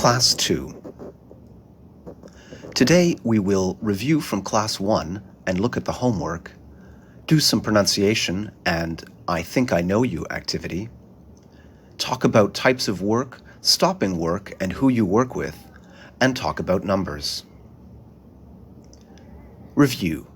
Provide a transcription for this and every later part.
Class 2. Today we will review from Class 1 and look at the homework, do some pronunciation and I think I know you activity, talk about types of work, stopping work and who you work with, and talk about numbers. Review.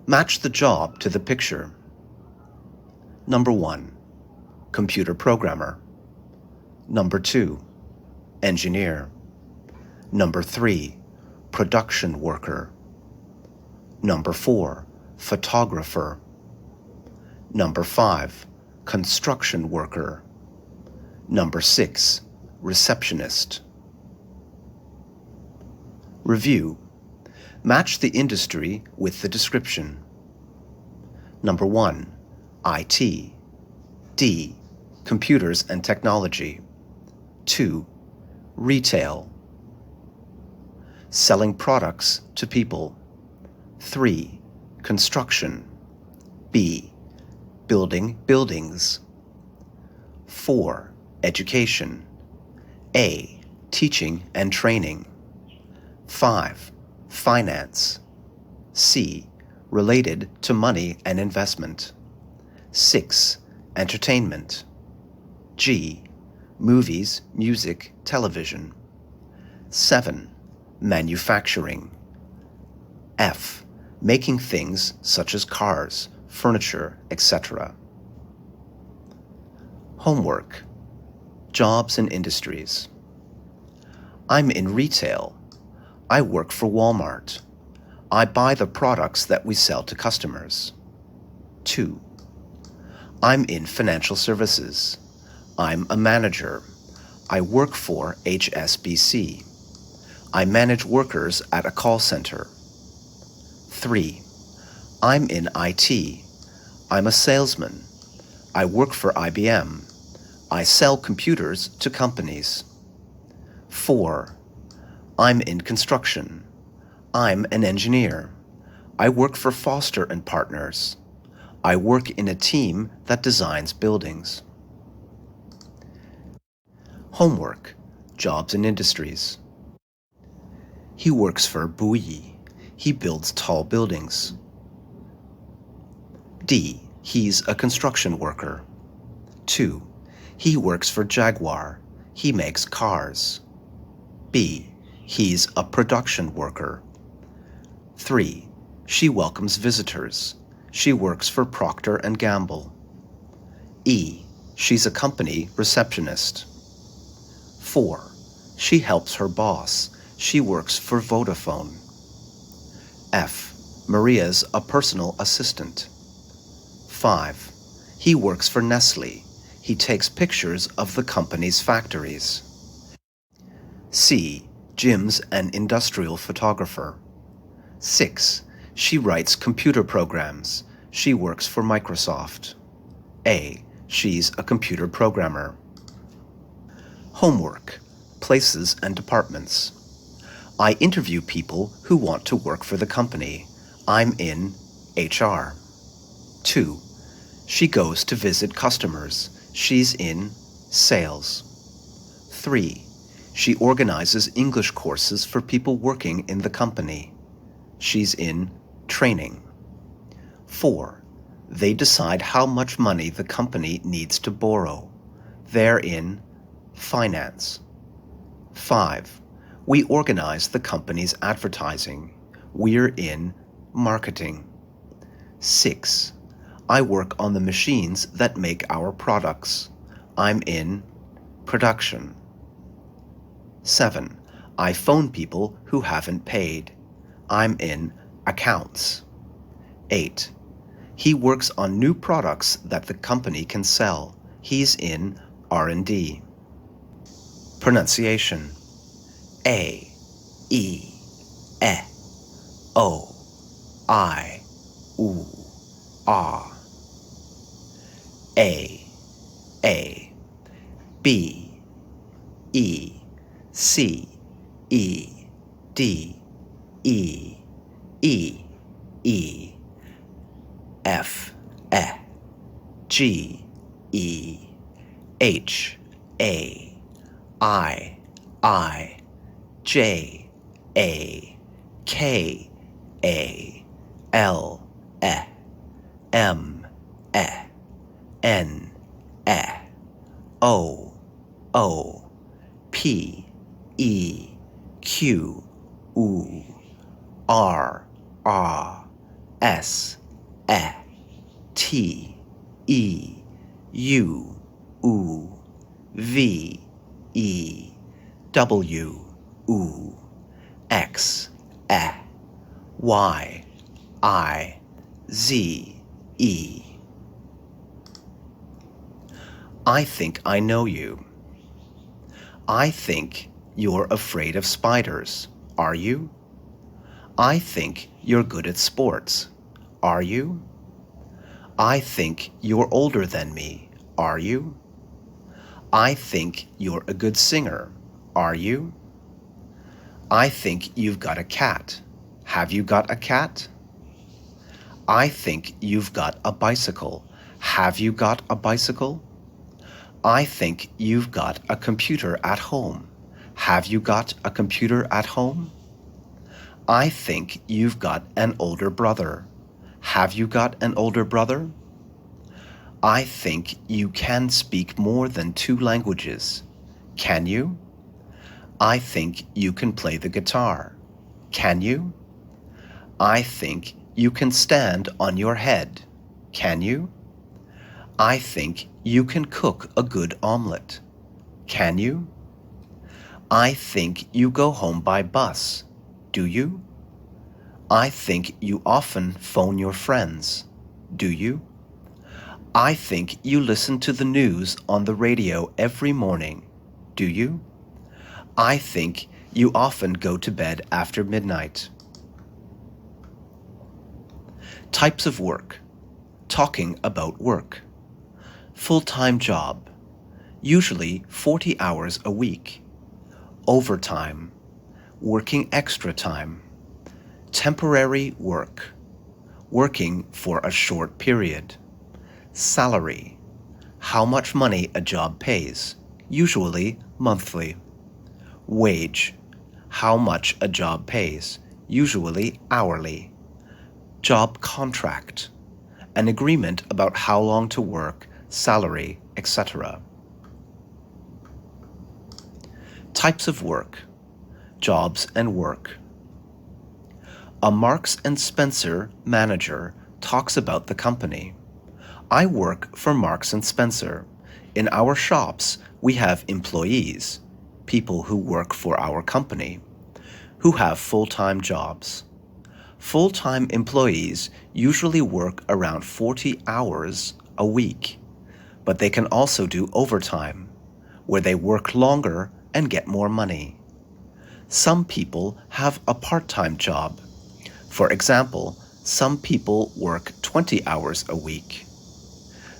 Match the job to the picture. Number 1. Computer programmer. Number 2. Engineer. Number 3. Production worker. Number 4. Photographer. Number 5. Construction worker. Number 6. Receptionist. Review. Match the industry with the description. Number 1. IT. D. Computers and technology. 2. Retail. Selling products to people. 3. Construction. B. Building buildings. 4. Education. A. Teaching and training. 5. Finance. C. Related to money and investment. 6. Entertainment. G. Movies, music, television. 7. Manufacturing. F. Making things such as cars, furniture, etc. Homework. Jobs and industries. I'm in retail. I work for Walmart. I buy the products that we sell to customers. 2. I'm in financial services. I'm a manager. I work for HSBC. I manage workers at a call center. 3. I'm in IT. I'm a salesman. I work for IBM. I sell computers to companies. 4. I'm in construction. I'm an engineer. I work for Foster & Partners. I work in a team that designs buildings. Homework. Jobs and industries. He works for Bouygues. He builds tall buildings. D. He's a construction worker. 2. He works for Jaguar. He makes cars. B. He's a production worker. 3. She welcomes visitors. She works for Procter & Gamble. E. She's a company receptionist. 4. She helps her boss. She works for Vodafone. F. Maria's a personal assistant. 5. He works for Nestle. He takes pictures of the company's factories. C. Jim's an industrial photographer. 6. She writes computer programs. She works for Microsoft. A. She's a computer programmer. Homework. Places and departments. I interview people who want to work for the company. I'm in HR. 2. She goes to visit customers. She's in sales. 3. She organizes English courses for people working in the company. She's in training. 4. They decide how much money the company needs to borrow. They're in finance. 5. We organize the company's advertising. We're in marketing. 6. I work on the machines that make our products. I'm in production. 7. I phone people who haven't paid. I'm in accounts. 8. He works on new products that the company can sell. He's in R&D. Pronunciation. A, E, E, O, I, U, A. A, B, E, C, E, D, E, E, E, F, E, G, E, H, A, I, J A K A L E M E N E O O P E Q U R A S E T E U U V E W U X E Y I Z E. I think I know you. I think you're afraid of spiders. Are you? I think you're good at sports. Are you? I think you're older than me. Are you? I think you're a good singer. Are you? I think you've got a cat. Have you got a cat? I think you've got a bicycle. Have you got a bicycle? I think you've got a computer at home. Have you got a computer at home? I think you've got an older brother. Have you got an older brother? I think you can speak more than 2 languages. Can you? I think you can play the guitar. Can you? I think you can stand on your head. Can you? I think you can cook a good omelette. Can you? I think you go home by bus. Do you? I think you often phone your friends. Do you? I think you listen to the news on the radio every morning. Do you? I think you often go to bed after midnight. Types of work. Talking about work. Full-time job. Usually 40 hours a week. Overtime. Working extra time. Temporary work. Working for a short period. Salary. How much money a job pays. Usually monthly. Wage. How much a job pays. Usually hourly. Job contract. An agreement about how long to work, salary, etc. Types of work. Jobs and work. A Marks and Spencer manager talks about the company. I work for Marks and Spencer. In our shops, we have employees, people who work for our company, who have full-time jobs. Full-time employees usually work around 40 hours a week, but they can also do overtime, where they work longer and get more money. Some people have a part-time job. For example, some people work 20 hours a week.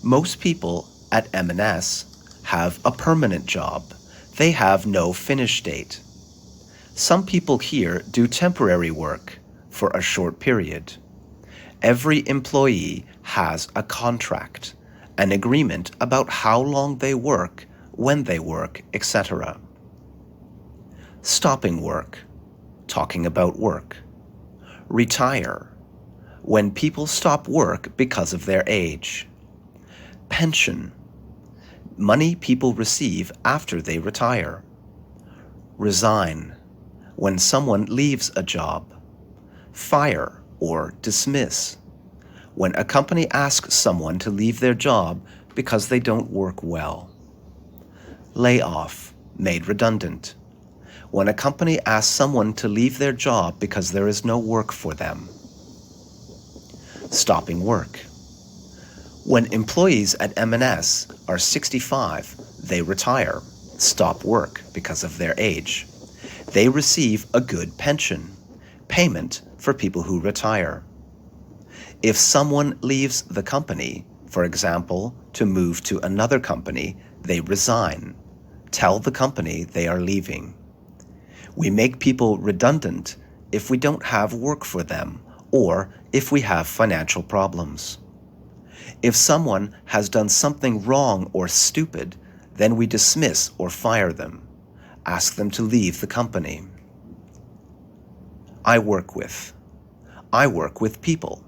Most people at M&S have a permanent job. They have no finish date. Some people here do temporary work for a short period. Every employee has a contract, an agreement about how long they work, when they work, etc. Stopping work. Talking about work. Retire. When people stop work because of their age. Pension. Money people receive after they retire. Resign. When someone leaves a job. Fire or dismiss. When a company asks someone to leave their job because they don't work well. Lay off. Made redundant. When a company asks someone to leave their job because there is no work for them. Stopping work. When employees at M&S are 65, they retire, stop work because of their age. They receive a good pension, payment for people who retire. If someone leaves the company, for example, to move to another company, they resign. Tell the company they are leaving. We make people redundant if we don't have work for them or if we have financial problems. If someone has done something wrong or stupid, then we dismiss or fire them, ask them to leave the company. I work with. I work with people.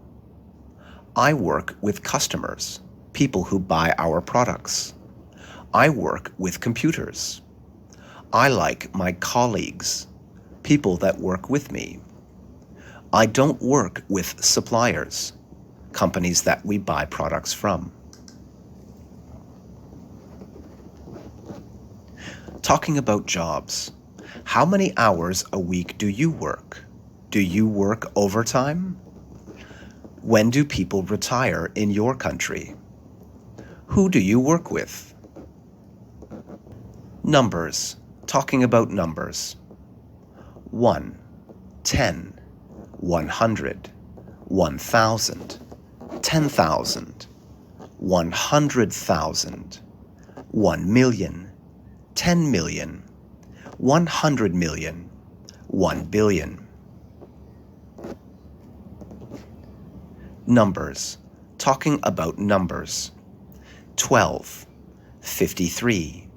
I work with customers, people who buy our products. I work with computers. I like my colleagues, people that work with me. I don't work with suppliers, companies that we buy products from. Talking about jobs. How many hours a week do you work? Do you work overtime? When do people retire in your country? Who do you work with? Numbers. Talking about numbers. 1, 10, 100, 1,000, 10,000, 100,000, 1 million, 10 million, 100 million, 1 billion. Numbers. Talking about numbers. 12, 53,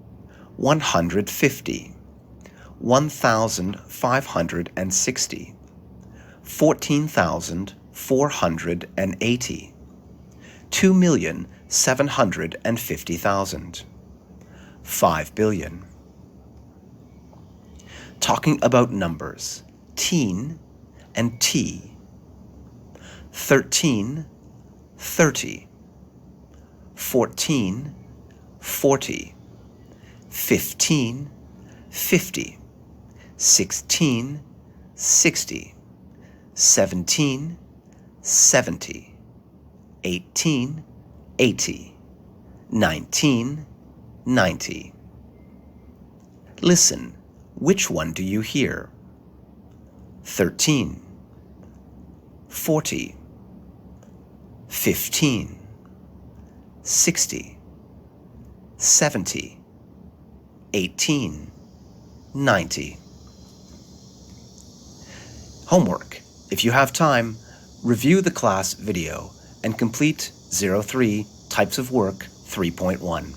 150, 1,560, 14,480, 2,750,000, 5 billion. Talking about numbers. Teen and T. 13, 30, 14, 40, 15, 50, 16, 60, 17, 70, 18, 80, 19, 90. Listen, which one do you hear? 13, 40, 15, 60, 70, 18, 90. Homework. If you have time, review the class video and complete 03 Types of Work 3.1.